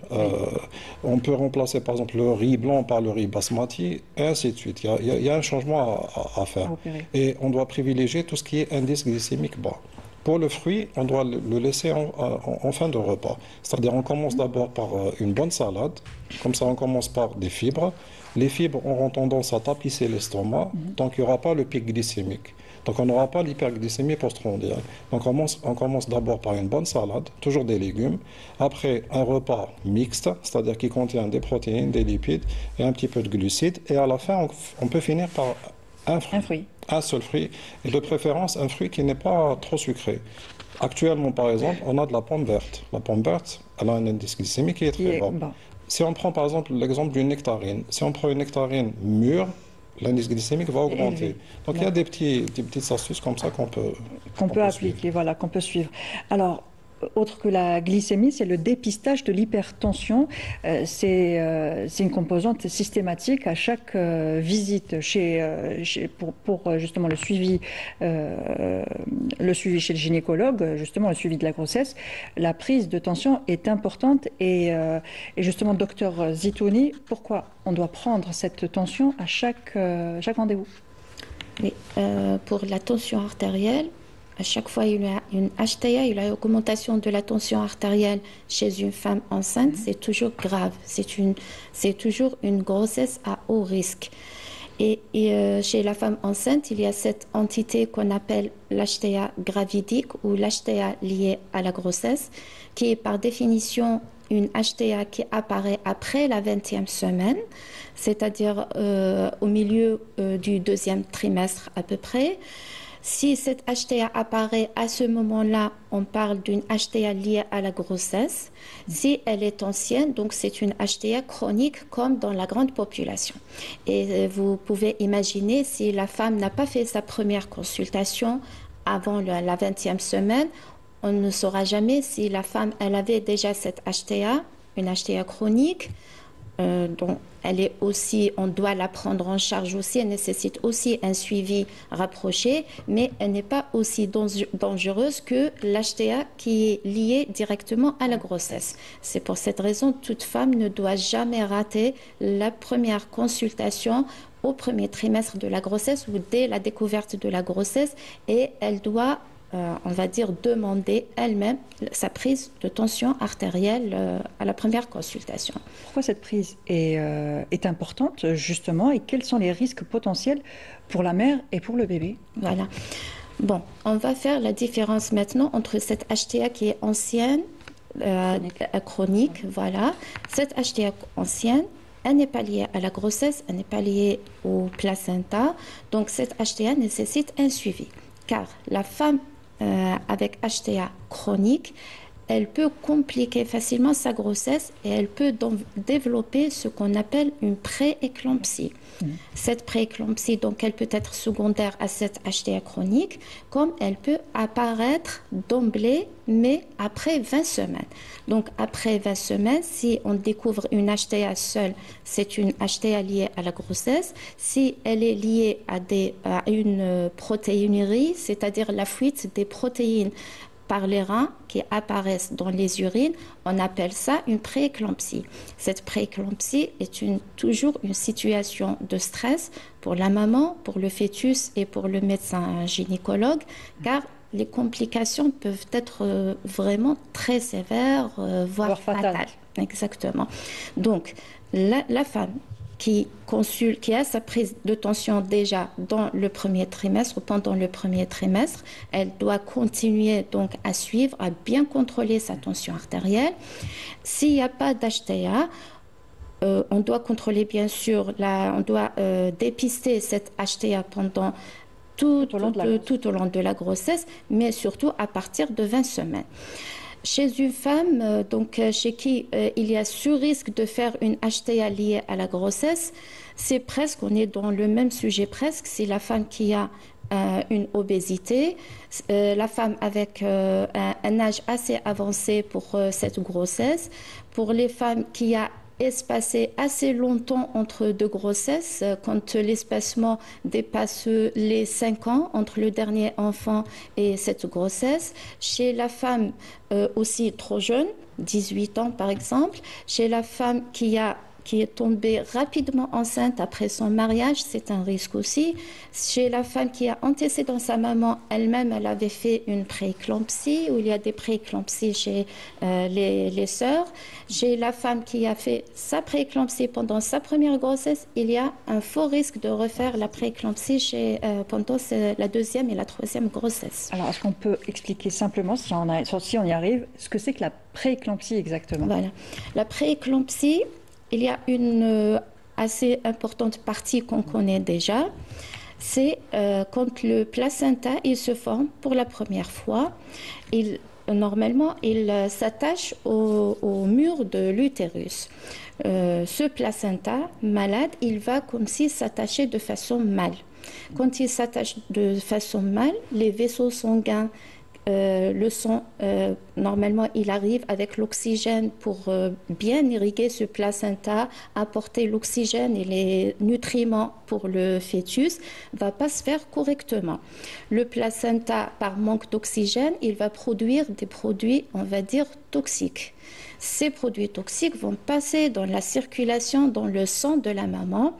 On peut remplacer, par exemple, le riz blanc par le riz basmati, et ainsi de suite. Il y a un changement à faire. Et on doit privilégier tout ce qui est indice glycémique bas. Pour le fruit, on doit le laisser en fin de repas. C'est-à-dire on commence d'abord par une bonne salade. Comme ça, on commence par des fibres. Les fibres auront tendance à tapisser l'estomac, donc il n'y aura pas le pic glycémique. Donc on n'aura pas l'hyperglycémie postprandiale. Donc on commence d'abord par une bonne salade, toujours des légumes. Après, un repas mixte, c'est-à-dire qui contient des protéines, des lipides et un petit peu de glucides. Et à la fin, on peut finir par Un Un fruit. fruit. Un seul fruit. Et de préférence, un fruit qui n'est pas trop sucré. Actuellement, par exemple, on a de la pomme verte. La pomme verte, elle a un indice glycémique qui est Qui très est bas. bon. Si on prend par exemple l'exemple d'une nectarine, si on prend une nectarine mûre, l'indice glycémique va C'est élevé. augmenter. Donc il y a des petites astuces comme ça Qu'on qu'on peut peut suivre. appliquer, voilà, qu'on peut suivre. Alors, autre que la glycémie, c'est le dépistage de l'hypertension. C'est une composante systématique à chaque visite pour justement le suivi chez le gynécologue, justement le suivi de la grossesse. La prise de tension est importante et justement, docteur Zitouni, pourquoi on doit prendre cette tension à chaque rendez-vous? Oui, pour la tension artérielle, à chaque fois il y a une HTA, il y a une augmentation de la tension artérielle chez une femme enceinte, c'est toujours grave. C'est toujours une grossesse à haut risque. Et chez la femme enceinte, il y a cette entité qu'on appelle l'HTA gravidique ou l'HTA liée à la grossesse, qui est par définition une HTA qui apparaît après la 20e semaine, c'est-à-dire au milieu du deuxième trimestre à peu près. Si cette HTA apparaît à ce moment-là, on parle d'une HTA liée à la grossesse. Si elle est ancienne, donc c'est une HTA chronique comme dans la grande population. Et vous pouvez imaginer si la femme n'a pas fait sa première consultation avant la 20e semaine, on ne saura jamais si la femme elle avait déjà cette HTA, une HTA chronique. Donc, elle est aussi, on doit la prendre en charge aussi, elle nécessite aussi un suivi rapproché, mais elle n'est pas aussi dangereuse que l'HTA qui est liée directement à la grossesse. C'est pour cette raison que toute femme ne doit jamais rater la première consultation au premier trimestre de la grossesse ou dès la découverte de la grossesse, et elle doit on va dire, demander elle-même sa prise de tension artérielle à la première consultation. Pourquoi cette prise est importante, justement, et quels sont les risques potentiels pour la mère et pour le bébé? Voilà. Bon, on va faire la différence maintenant entre cette HTA qui est ancienne, chronique, voilà. Cette HTA ancienne, elle n'est pas liée à la grossesse, elle n'est pas liée au placenta. Donc, cette HTA nécessite un suivi. Car la femme avec HTA chronique, elle peut compliquer facilement sa grossesse et elle peut développer ce qu'on appelle une prééclampsie. Cette prééclampsie, donc, elle peut être secondaire à cette HTA chronique, comme elle peut apparaître d'emblée, mais après 20 semaines. Donc, après 20 semaines, si on découvre une HTA seule, c'est une HTA liée à la grossesse. Si elle est liée à une protéinurie, c'est-à-dire la fuite des protéines par les reins qui apparaissent dans les urines, on appelle ça une prééclampsie. Cette prééclampsie est toujours une situation de stress pour la maman, pour le fœtus et pour le médecin gynécologue, car les complications peuvent être vraiment très sévères, voire fatales. Exactement. Donc, la femme qui a sa prise de tension déjà dans le premier trimestre ou pendant le premier trimestre, elle doit continuer donc à suivre, à bien contrôler sa tension artérielle. S'il n'y a pas d'HTA, on doit contrôler bien sûr, on doit dépister cette HTA pendant tout au long de la grossesse, mais surtout à partir de 20 semaines. Chez une femme, chez qui il y a sur-risque de faire une HTA liée à la grossesse, on est dans le même sujet presque. C'est la femme qui a une obésité, la femme avec un âge assez avancé pour cette grossesse, pour les femmes qui ont espacé assez longtemps entre deux grossesses, quand l'espacement dépasse les 5 ans entre le dernier enfant et cette grossesse. Chez la femme aussi trop jeune, 18 ans par exemple, chez la femme qui est tombée rapidement enceinte après son mariage, c'est un risque aussi. Chez la femme qui a antécédé sa maman, elle-même, elle avait fait une prééclampsie, où il y a des prééclampsies chez les sœurs. Chez la femme qui a fait sa prééclampsie pendant sa première grossesse, il y a un fort risque de refaire la prééclampsie pendant la deuxième et la troisième grossesse. Alors, est-ce qu'on peut expliquer simplement, si on y arrive, ce que c'est que la prééclampsie exactement? Voilà. La prééclampsie, il y a une assez importante partie qu'on connaît déjà. c'est quand le placenta il se forme pour la première fois. Normalement, il s'attache au mur de l'utérus. Ce placenta malade, il va comme si s'attacher de façon mâle. Quand il s'attache de façon mâle, les vaisseaux sanguins, le sang, normalement, il arrive avec l'oxygène pour bien irriguer ce placenta, apporter l'oxygène et les nutriments pour le fœtus, ne va pas se faire correctement. Le placenta, par manque d'oxygène, il va produire des produits, on va dire, toxiques. Ces produits toxiques vont passer dans la circulation, dans le sang de la maman,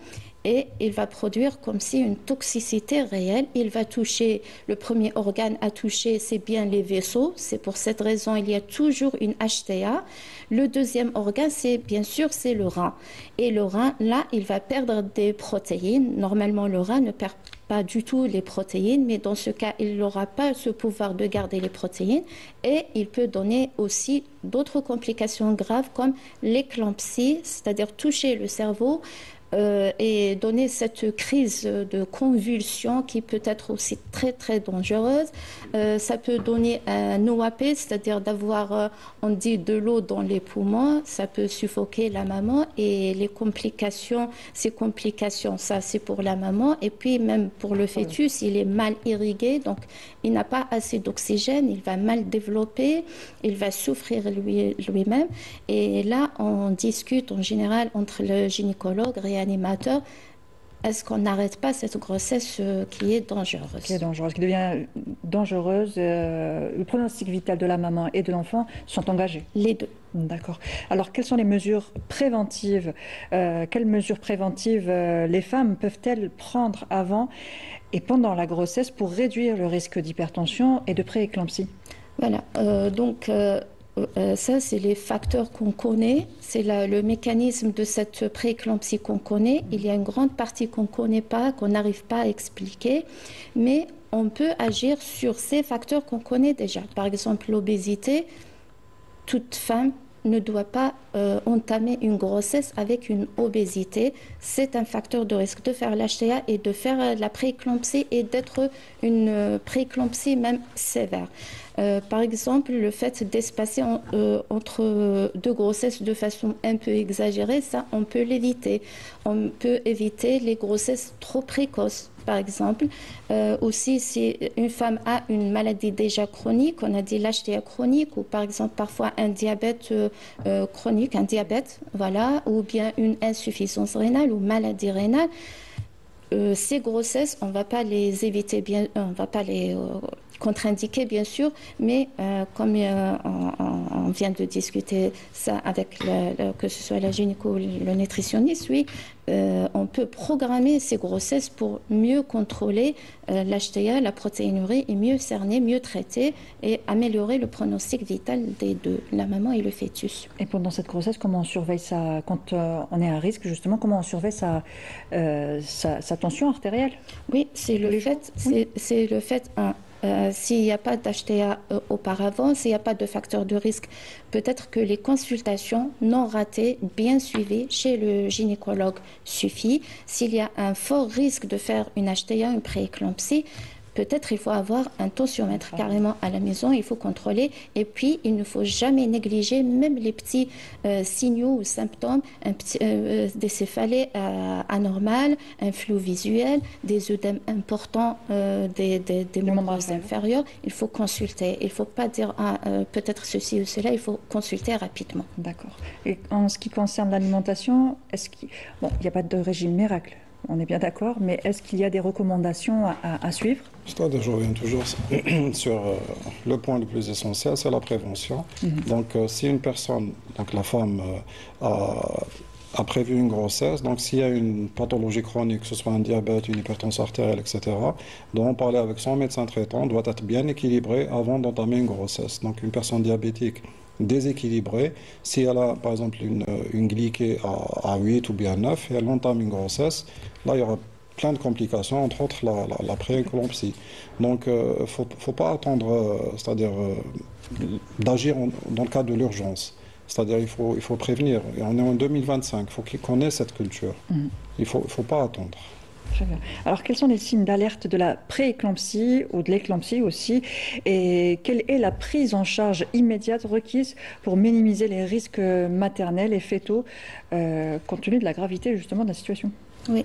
et il va produire comme si une toxicité réelle. Il va toucher, le premier organe à toucher, c'est bien les vaisseaux. C'est pour cette raison il y a toujours une HTA. Le deuxième organe, c'est bien sûr, c'est le rein. Et le rein, là, il va perdre des protéines. Normalement, le rein ne perd pas du tout les protéines, mais dans ce cas, il n'aura pas ce pouvoir de garder les protéines. Et il peut donner aussi d'autres complications graves comme l'éclampsie, c'est-à-dire toucher le cerveau, et donner cette crise de convulsion qui peut être aussi très très dangereuse. Ça peut donner un OAP, c'est-à-dire d'avoir, on dit, de l'eau dans les poumons. Ça peut suffoquer la maman et les complications, ces complications, ça c'est pour la maman. Et puis même pour le fœtus, il est mal irrigué, donc il n'a pas assez d'oxygène, il va mal développer, il va souffrir lui-même. Et là, on discute en général entre le gynécologue, réanimateur, est-ce qu'on n'arrête pas cette grossesse qui est dangereuse? Qui est dangereuse, qui devient dangereuse. Le pronostic vital de la maman et de l'enfant sont engagés. Les deux. D'accord. Alors, quelles sont les mesures préventives? Quelles mesures préventives les femmes peuvent-elles prendre avant et pendant la grossesse pour réduire le risque d'hypertension et de prééclampsie? Voilà. Ça, c'est les facteurs qu'on connaît, c'est le mécanisme de cette prééclampsie qu'on connaît. Il y a une grande partie qu'on ne connaît pas, qu'on n'arrive pas à expliquer, mais on peut agir sur ces facteurs qu'on connaît déjà. Par exemple, l'obésité, toute femme ne doit pas entamer une grossesse avec une obésité. C'est un facteur de risque de faire l'HTA et de faire la prééclampsie et d'être une prééclampsie même sévère. Par exemple, le fait d'espacer entre deux grossesses de façon un peu exagérée, ça, on peut l'éviter. On peut éviter les grossesses trop précoces. Par exemple, aussi si une femme a une maladie déjà chronique, on a dit l'HTA chronique, ou par exemple parfois un diabète chronique, un diabète, voilà, ou bien une insuffisance rénale ou maladie rénale. Ces grossesses, on ne va pas les éviter, on ne va pas les contre-indiquer bien sûr, mais comme on vient de discuter ça avec que ce soit la gynéco ou le nutritionniste, oui, on peut programmer ces grossesses pour mieux contrôler l'HTA, la protéinurie, et mieux cerner, mieux traiter et améliorer le pronostic vital des deux, la maman et le fœtus. Et pendant cette grossesse, comment on surveille ça, quand on est à risque justement, comment on surveille sa tension artérielle? Oui, c'est le fait, c'est le fait, s'il n'y a pas d'HTA auparavant, s'il n'y a pas de facteur de risque, peut-être que les consultations non ratées, bien suivies chez le gynécologue suffit. S'il y a un fort risque de faire une HTA, une prééclampsie, peut-être il faut avoir un tensiomètre carrément à la maison, il faut contrôler. Et puis, il ne faut jamais négliger même les petits signaux ou symptômes, des céphalées anormales, un flou visuel, des œdèmes importants des membres inférieurs. Il faut consulter. Il ne faut pas dire peut-être ceci ou cela, il faut consulter rapidement. D'accord. Et en ce qui concerne l'alimentation, bon, il n'y a pas de régime miracle, on est bien d'accord, mais est-ce qu'il y a des recommandations à suivre? C'est-à-dire, je reviens toujours sur le point le plus essentiel, c'est la prévention. Donc, si une personne, donc la femme, a prévu une grossesse, donc s'il y a une pathologie chronique, que ce soit un diabète, une hypertension artérielle, etc., doit en parler avec son médecin traitant, doit être bien équilibré avant d'entamer une grossesse. Donc, une personne diabétique déséquilibrée, si elle a, par exemple, une glyquée à 8 ou bien 9 et elle entame une grossesse, là, il y aura plein de complications, entre autres la prééclampsie. Donc, il ne faut pas attendre, c'est-à-dire d'agir dans le cadre de l'urgence. C'est-à-dire il faut prévenir. Et on est en 2025, il faut qu'on ait cette culture. Il ne faut pas attendre. Très bien. Alors, quels sont les signes d'alerte de la prééclampsie ou de l'éclampsie aussi? Et quelle est la prise en charge immédiate requise pour minimiser les risques maternels et fœtaux, compte tenu de la gravité justement de la situation? Oui.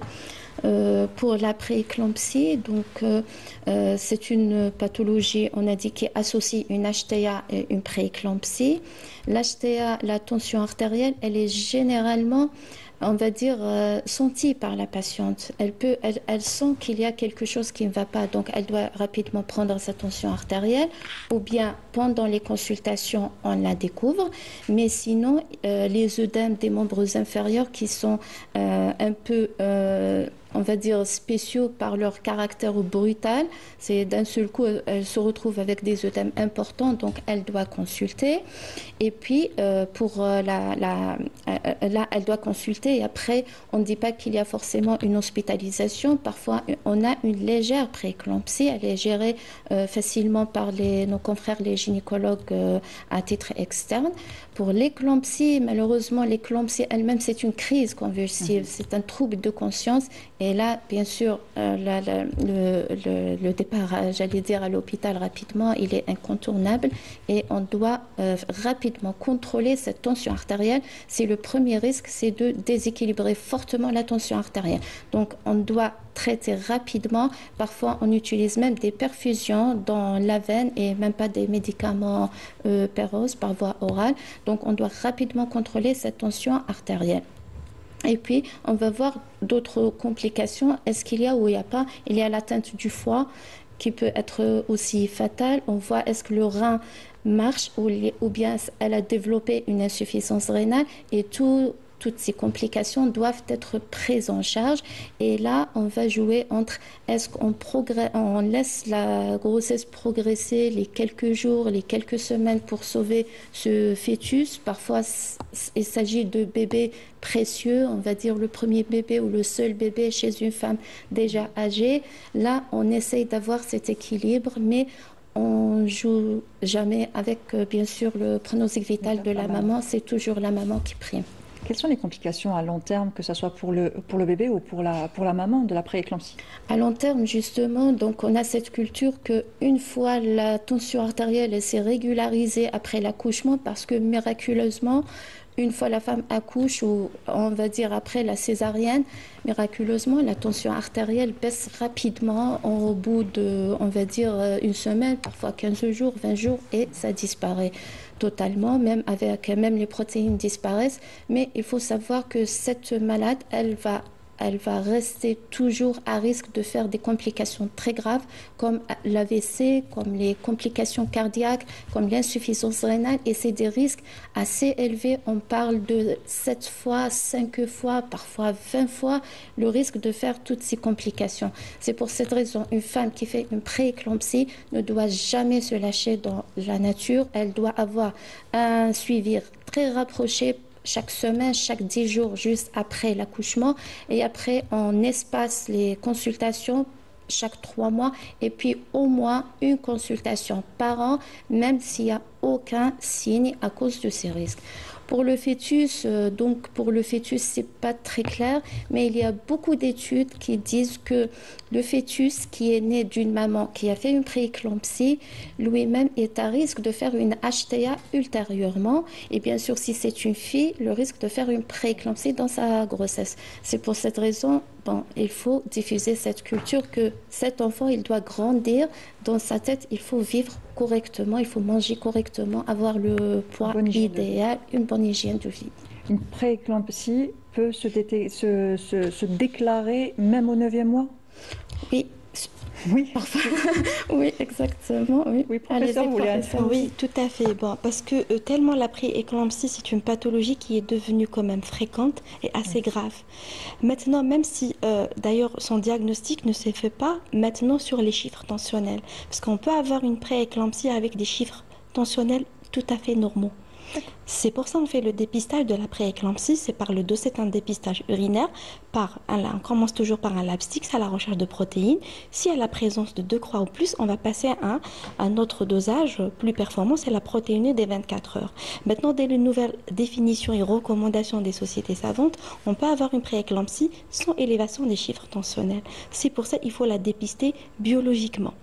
Pour la prééclampsie, donc c'est une pathologie, on a dit, qui associe une HTA et une prééclampsie. L'HTA, la tension artérielle, elle est généralement, on va dire, sentie par la patiente. Elle sent qu'il y a quelque chose qui ne va pas, donc elle doit rapidement prendre sa tension artérielle, ou bien pendant les consultations, on la découvre. Mais sinon, les œdèmes des membres inférieurs qui sont un peu on va dire, spéciaux par leur caractère brutal. C'est d'un seul coup, elle se retrouve avec des œdèmes importants, donc elle doit consulter. Et puis, là, elle doit consulter. Et après, on ne dit pas qu'il y a forcément une hospitalisation. Parfois, on a une légère prééclampsie. Elle est gérée facilement par nos confrères, les gynécologues, à titre externe. Pour l'éclampsie, malheureusement, l'éclampsie elle-même, c'est une crise convulsive. C'est un trouble de conscience. Et là, bien sûr, le départ, j'allais dire, à l'hôpital rapidement, il est incontournable et on doit rapidement contrôler cette tension artérielle. C'est le premier risque, c'est de déséquilibrer fortement la tension artérielle. Donc, on doit traiter rapidement. Parfois, on utilise même des perfusions dans la veine et même pas des médicaments péroses par voie orale. Donc, on doit rapidement contrôler cette tension artérielle. Et puis, on va voir d'autres complications. Est-ce qu'il y a ou il n'y a pas? Il y a l'atteinte du foie qui peut être aussi fatale. On voit est-ce que le rein marche ou bien elle a développé une insuffisance rénale et toutes ces complications doivent être prises en charge. Et là, on va jouer entre est-ce on laisse la grossesse progresser les quelques jours, les quelques semaines pour sauver ce fœtus. Parfois, il s'agit de bébés précieux, on va dire le premier bébé ou le seul bébé chez une femme déjà âgée. Là, on essaye d'avoir cet équilibre, mais on joue jamais avec, bien sûr, le pronostic vital de la maman. C'est toujours la maman qui prime. Quelles sont les complications à long terme, que ce soit pour le bébé ou pour la maman de la prééclampsie? À long terme, justement, donc on a cette culture qu'une fois la tension artérielle s'est régularisée après l'accouchement, parce que miraculeusement, une fois la femme accouche, ou on va dire après la césarienne, miraculeusement, la tension artérielle baisse rapidement au bout de, on va dire, une semaine, parfois 15 jours, 20 jours, et ça disparaît totalement, même les protéines disparaissent. Mais il faut savoir que cette malade, elle va rester toujours à risque de faire des complications très graves comme l'AVC, comme les complications cardiaques, comme l'insuffisance rénale. Et c'est des risques assez élevés. On parle de 7 fois, 5 fois, parfois 20 fois le risque de faire toutes ces complications. C'est pour cette raison, une femme qui fait une prééclampsie ne doit jamais se lâcher dans la nature. Elle doit avoir un suivi très rapproché chaque semaine, chaque 10 jours, juste après l'accouchement. Et après, on espace les consultations chaque 3 mois. Et puis, au moins une consultation par an, même s'il n'y a aucun signe à cause de ces risques. Pour le fœtus, c'est pas très clair, mais il y a beaucoup d'études qui disent que le fœtus qui est né d'une maman qui a fait une prééclampsie, lui-même est à risque de faire une HTA ultérieurement. Et bien sûr, si c'est une fille, le risque de faire une prééclampsie dans sa grossesse. C'est pour cette raison, il faut diffuser cette culture que cet enfant, il doit grandir. Dans sa tête, il faut vivre correctement, il faut manger correctement, avoir le poids idéal, une bonne hygiène de vie. Une prééclampsie peut se déclarer même au 9e mois? Oui. Oui, parfois. Oui, exactement. Oui, professeur, vous voulez Oui, tout à fait. Parce que tellement la prééclampsie, c'est une pathologie qui est devenue quand même fréquente et assez grave. Maintenant, même si d'ailleurs son diagnostic ne se fait pas maintenant sur les chiffres tensionnels, parce qu'on peut avoir une prééclampsie avec des chiffres tensionnels tout à fait normaux. C'est pour ça qu'on fait le dépistage de la prééclampsie, c'est par le dos, c'est un dépistage urinaire. On commence toujours par un lab stick, à la recherche de protéines. Si y a la présence de 2 croix ou plus, on va passer à un autre dosage plus performant, c'est la protéinée des 24 heures. Maintenant, dès les nouvelles définitions et recommandations des sociétés savantes, on peut avoir une prééclampsie sans élévation des chiffres tensionnels. C'est pour ça qu'il faut la dépister biologiquement.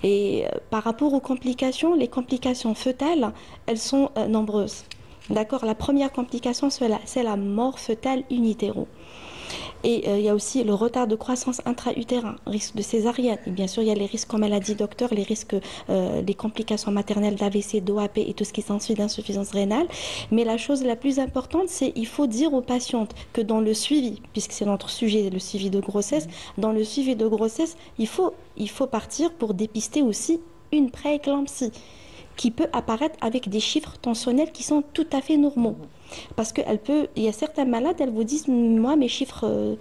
Et par rapport aux complications, les complications fœtales, elles sont nombreuses. D'accord, la première complication, c'est la mort fœtale in utero. Et il y a aussi le retard de croissance intra-utérin, risque de césarienne. Et bien sûr, il y a les risques, comme elle a dit, docteur, les risques, les complications maternelles d'AVC, d'OAP et tout ce qui s'ensuit d'insuffisance rénale. Mais la chose la plus importante, c'est qu'il faut dire aux patientes que dans le suivi, puisque c'est notre sujet, le suivi de grossesse, dans le suivi de grossesse, il faut partir pour dépister aussi une prééclampsie qui peut apparaître avec des chiffres tensionnels qui sont tout à fait normaux. Parce il y a certains malades, elles vous disent, moi, mes chiffres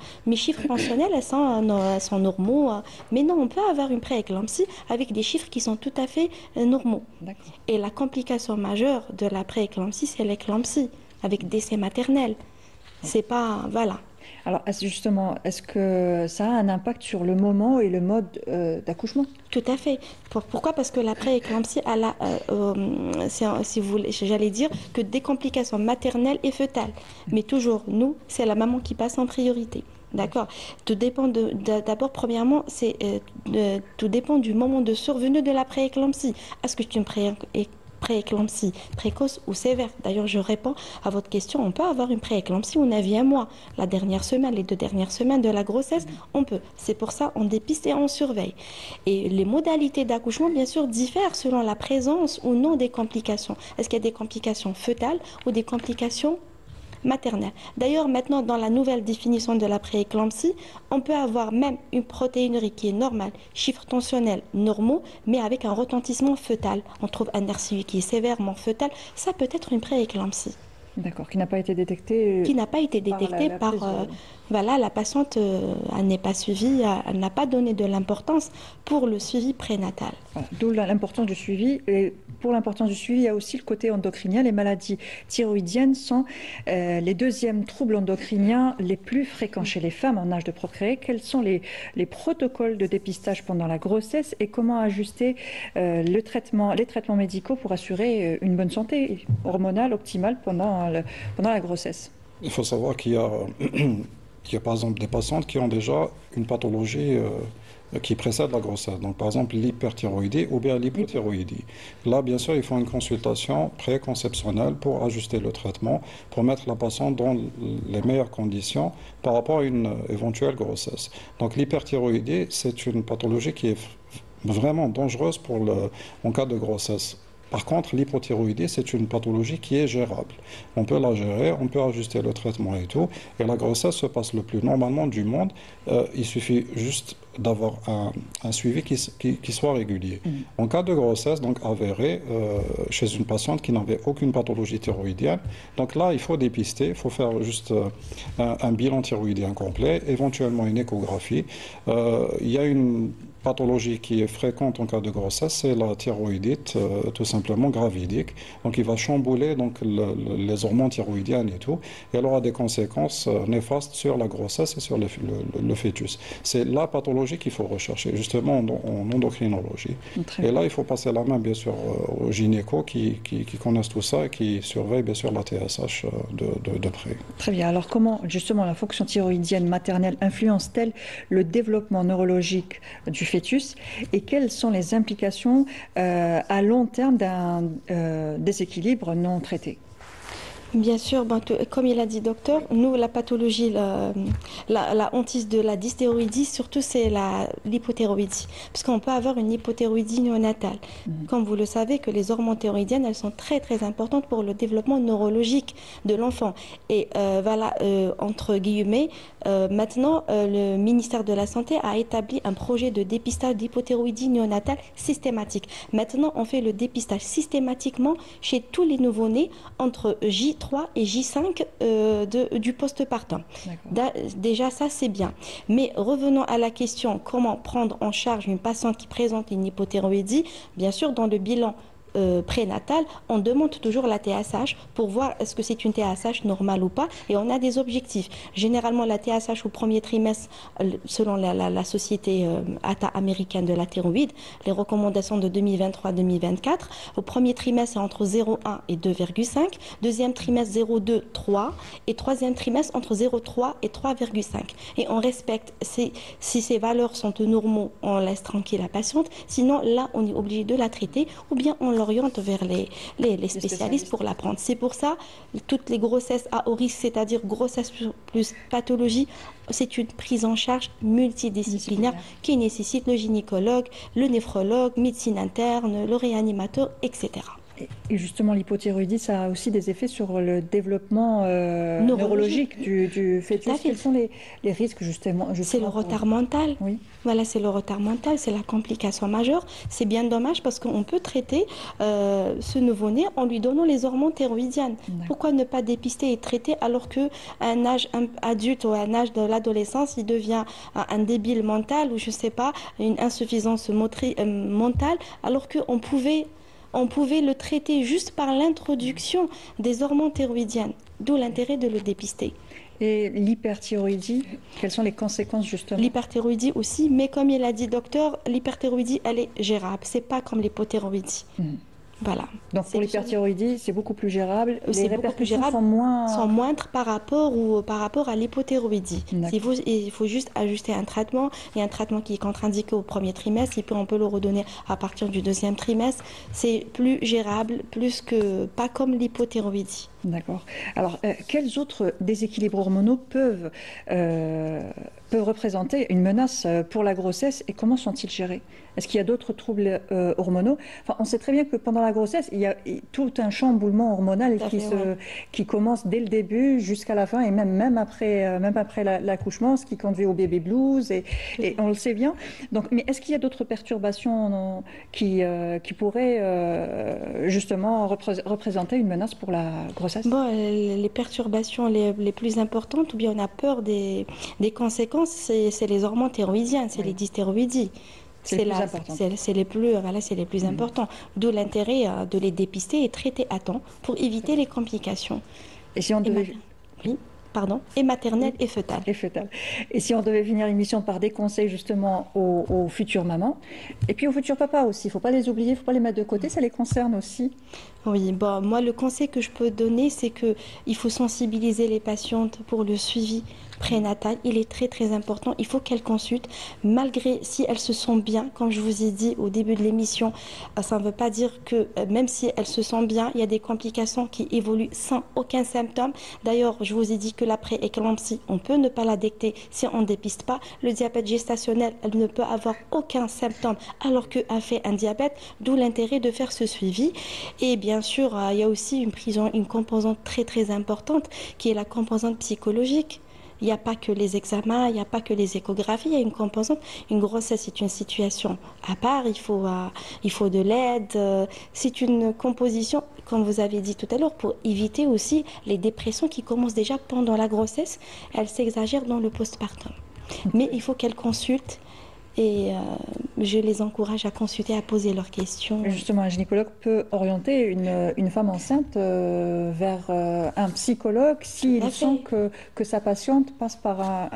tensionnels, elles sont normaux. Mais non, on peut avoir une prééclampsie avec des chiffres qui sont tout à fait normaux. Et la complication majeure de la prééclampsie, c'est l'éclampsie, avec décès maternel. C'est pas... Voilà. Alors, justement, est-ce que ça a un impact sur le moment et le mode d'accouchement? Tout à fait. Pourquoi? Parce que la prééclampsie, si vous voulez, j'allais dire que des complications maternelles et fœtales. Mais toujours, nous, c'est la maman qui passe en priorité. D'accord. Tout dépend d'abord, premièrement, tout dépend du moment de survenue de la prééclampsie. Est-ce que tu me prééclampsie précoce ou sévère? D'ailleurs, je réponds à votre question. On peut avoir une prééclampsie au 9e mois, la dernière semaine, les 2 dernières semaines de la grossesse, on peut. C'est pour ça on dépiste et on surveille. Et les modalités d'accouchement, bien sûr, diffèrent selon la présence ou non des complications. Est-ce qu'il y a des complications fœtales ou des complications maternelle. D'ailleurs, maintenant, dans la nouvelle définition de la prééclampsie, on peut avoir même une protéinurie qui est normale, chiffres tensionnels normaux, mais avec un retentissement fœtal. On trouve un RCU qui est sévèrement fœtal. Ça peut être une prééclampsie. D'accord, qui n'a pas été détectée. Qui n'a pas été détectée par voilà, la patiente, elle n'est pas suivie, elle n'a pas donné de l'importance pour le suivi prénatal. Voilà, d'où l'importance du suivi. Et pour l'importance du suivi, il y a aussi le côté endocrinien. Les maladies thyroïdiennes sont les deuxièmes troubles endocriniens les plus fréquents chez les femmes en âge de procréer. Quels sont les protocoles de dépistage pendant la grossesse et comment ajuster les traitements médicaux pour assurer une bonne santé hormonale optimale pendant la grossesse? Il faut savoir qu'il y a par exemple des patientes qui ont déjà une pathologie qui précède la grossesse. Donc par exemple l'hyperthyroïdie ou bien l'hypothyroïdie. Là bien sûr il faut une consultation préconceptionnelle pour ajuster le traitement, pour mettre la patiente dans les meilleures conditions par rapport à une éventuelle grossesse. Donc l'hyperthyroïdie c'est une pathologie qui est vraiment dangereuse en cas de grossesse. Par contre, l'hypothyroïdie, c'est une pathologie qui est gérable. On peut la gérer, on peut ajuster le traitement et tout. Et la grossesse se passe le plus normalement du monde. Il suffit juste d'avoir un suivi qui soit régulier. En cas de grossesse, donc avérée, chez une patiente qui n'avait aucune pathologie thyroïdienne, donc là, il faut dépister, il faut faire juste un bilan thyroïdien complet, éventuellement une échographie. Il y a une pathologie qui est fréquente en cas de grossesse, c'est la thyroïdite, tout simplement gravidique. Donc il va chambouler donc, les hormones thyroïdiennes et tout, et elle aura des conséquences néfastes sur la grossesse et sur le fœtus. C'est la pathologie qu'il faut rechercher, justement en endocrinologie. Et là, il faut passer la main, bien sûr, aux gynécos qui connaissent tout ça et qui surveillent, bien sûr, la TSH de près. Très bien. Alors comment, justement, la fonction thyroïdienne maternelle influence-t-elle le développement neurologique du fœtus et quelles sont les implications à long terme d'un déséquilibre non traité? Bien sûr, comme il a dit docteur, nous, la pathologie, la hantise de la dysthyroïdie, surtout, c'est l'hypothyroïdie. Parce qu'on peut avoir une hypothyroïdie néonatale. Comme vous le savez, que les hormones thyroïdiennes, elles sont très, très importantes pour le développement neurologique de l'enfant. Et voilà, entre guillemets, maintenant, le ministère de la Santé a établi un projet de dépistage d'hypothyroïdie néonatale systématique. Maintenant, on fait le dépistage systématiquement chez tous les nouveau-nés entre J3 et J5 du postpartum. Déjà, ça, c'est bien. Mais revenons à la question, comment prendre en charge une patiente qui présente une hypothyroïdie? Bien sûr, dans le bilan prénatale, on demande toujours la TSH pour voir est-ce que c'est une TSH normale ou pas, et on a des objectifs. Généralement, la TSH au premier trimestre, selon la société ATA américaine de la thyroïde, les recommandations de 2023-2024, au premier trimestre, c'est entre 0,1 et 2,5, deuxième trimestre 0,2, 3, et troisième trimestre entre 0,3 et 3,5. Et on respecte, si ces valeurs sont normaux, on laisse tranquille la patiente, sinon là, on est obligé de la traiter, ou bien on l'oriente vers les spécialistes pour la prendre. C'est pour ça, toutes les grossesses à haut risque, c'est-à-dire grossesse plus pathologie, c'est une prise en charge multidisciplinaire qui nécessite le gynécologue, le néphrologue, médecine interne, le réanimateur, etc. Et justement, l'hypothyroïdie, ça a aussi des effets sur le développement neurologique du fœtus. Quels sont les risques, justement C'est le retard mental. Oui. Voilà, c'est le retard mental, c'est la complication majeure. C'est bien dommage parce qu'on peut traiter ce nouveau-né en lui donnant les hormones thyroïdiennes. Pourquoi ne pas dépister et traiter alors qu'à un âge adulte ou à un âge de l'adolescence, il devient un débile mental ou je ne sais pas, une insuffisance mentale, alors qu'on pouvait le traiter juste par l'introduction des hormones thyroïdiennes, d'où l'intérêt de le dépister. Et l'hyperthyroïdie, quelles sont les conséquences justement? L'hyperthyroïdie aussi, mais comme il a dit docteur, l'hyperthyroïdie, elle est gérable, c'est pas comme l'hypothyroïdie. Voilà. Donc pour l'hyperthyroïdie, c'est beaucoup plus gérable. Les répercussions sont moindres par rapport à l'hypothyroïdie. Il faut juste ajuster un traitement. Il y a un traitement qui est contre-indiqué au premier trimestre, et puis on peut le redonner à partir du deuxième trimestre. C'est plus gérable, pas comme l'hypothyroïdie. D'accord. Alors, quels autres déséquilibres hormonaux peuvent représenter une menace pour la grossesse et comment sont-ils gérés? Est-ce qu'il y a d'autres troubles hormonaux? Enfin, on sait très bien que pendant la grossesse, il y a tout un chamboulement hormonal qui commence dès le début jusqu'à la fin et même après l'accouchement, ce qui conduit au baby blues et on le sait bien. Donc, mais est-ce qu'il y a d'autres perturbations qui pourraient justement représenter une menace pour la grossesse? Bon, les perturbations les plus importantes, ou bien on a peur des conséquences, c'est les hormones thyroïdiennes, c'est les dysthyroïdies. C'est les plus importants. D'où l'intérêt de les dépister et traiter à temps pour éviter les complications. Et si on devait... Et maternelle et fœtale. Et si on devait finir l'émission par des conseils justement aux futures mamans et puis aux futurs papas aussi, il ne faut pas les oublier, il ne faut pas les mettre de côté, ça les concerne aussi. Oui, moi le conseil que je peux donner, c'est qu'il faut sensibiliser les patientes pour le suivi prénatal. Il est très très important, il faut qu'elles consultent, malgré si elles se sentent bien, comme je vous ai dit au début de l'émission, ça ne veut pas dire que même si elles se sentent bien, il y a des complications qui évoluent sans aucun symptôme. D'ailleurs, je vous ai dit que la pré-éclampsie, on peut ne pas la détecter si on ne dépiste pas. Le diabète gestationnel, elle ne peut avoir aucun symptôme alors qu'elle fait un diabète, d'où l'intérêt de faire ce suivi. Et bien sûr, il y a aussi une composante très très importante qui est la composante psychologique. Il n'y a pas que les examens, il n'y a pas que les échographies, il y a une composante. Une grossesse, c'est une situation à part, il faut de l'aide. C'est une composition, comme vous avez dit tout à l'heure, pour éviter aussi les dépressions qui commencent déjà pendant la grossesse. Elles s'exagèrent dans le postpartum. Mais il faut qu'elles consultent. Et je les encourage à consulter, à poser leurs questions. Justement, un gynécologue peut orienter une femme enceinte vers un psychologue s'il sent que sa patiente passe par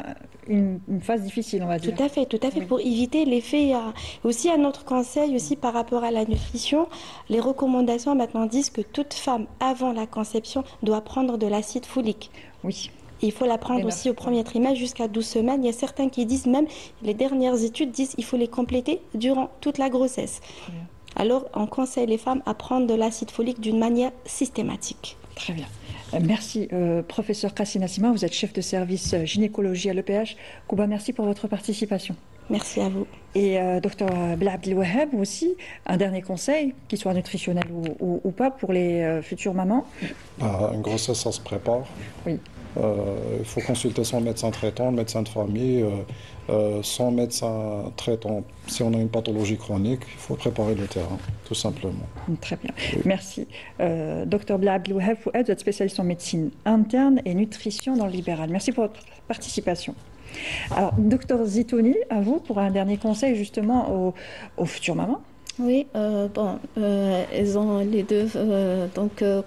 une phase difficile, on va dire. Tout à fait, oui. Pour éviter l'effet. Aussi, un autre conseil aussi par rapport à la nutrition, les recommandations maintenant disent que toute femme avant la conception doit prendre de l'acide folique. Oui. Il faut la prendre aussi au premier trimestre jusqu'à 12 semaines. Il y a certains qui disent même, les dernières études disent qu'il faut les compléter durant toute la grossesse. Alors, on conseille les femmes à prendre de l'acide folique d'une manière systématique. Très bien. Merci, professeur Kassim Nassima. Vous êtes chef de service gynécologie à l'EPH. Kouba, merci pour votre participation. Merci à vous. Et docteur Bla Abdelwahab aussi, un dernier conseil, qu'il soit nutritionnel ou pas, pour les futures mamans. Une grossesse, ça se prépare. Oui. Il faut consulter son médecin traitant, le médecin de famille, son médecin traitant. Si on a une pathologie chronique, il faut préparer le terrain, tout simplement. Très bien. Oui. Merci. Docteur Bla Abdelwahab, vous êtes spécialiste en médecine interne et nutrition dans le libéral. Merci pour votre participation. Alors, docteur Zitouni, à vous, pour un dernier conseil justement aux futures mamans. Oui, elles ont les deux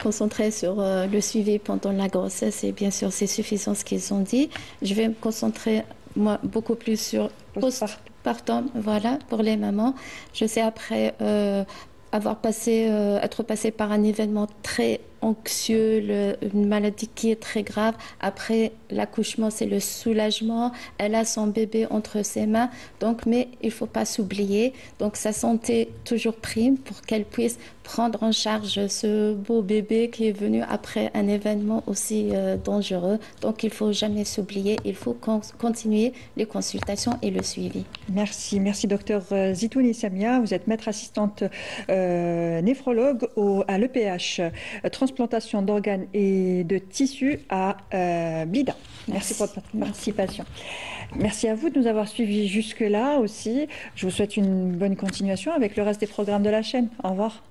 concentrés sur le suivi pendant la grossesse et bien sûr c'est suffisant ce qu'ils ont dit. Je vais me concentrer moi beaucoup plus sur postpartum, voilà, pour les mamans. Je sais après être passé par un événement très anxieux, une maladie qui est très grave. Après l'accouchement, c'est le soulagement. Elle a son bébé entre ses mains. Donc, mais il ne faut pas s'oublier. Donc, sa santé toujours prime pour qu'elle puisse prendre en charge ce beau bébé qui est venu après un événement aussi dangereux. Donc, il ne faut jamais s'oublier. Il faut continuer les consultations et le suivi. Merci docteur Zitouni Samia. Vous êtes maître assistante néphrologue à l'EPH, transplantation d'organes et de tissus à Blida. Merci pour votre participation. Merci à vous de nous avoir suivis jusque-là aussi. Je vous souhaite une bonne continuation avec le reste des programmes de la chaîne. Au revoir.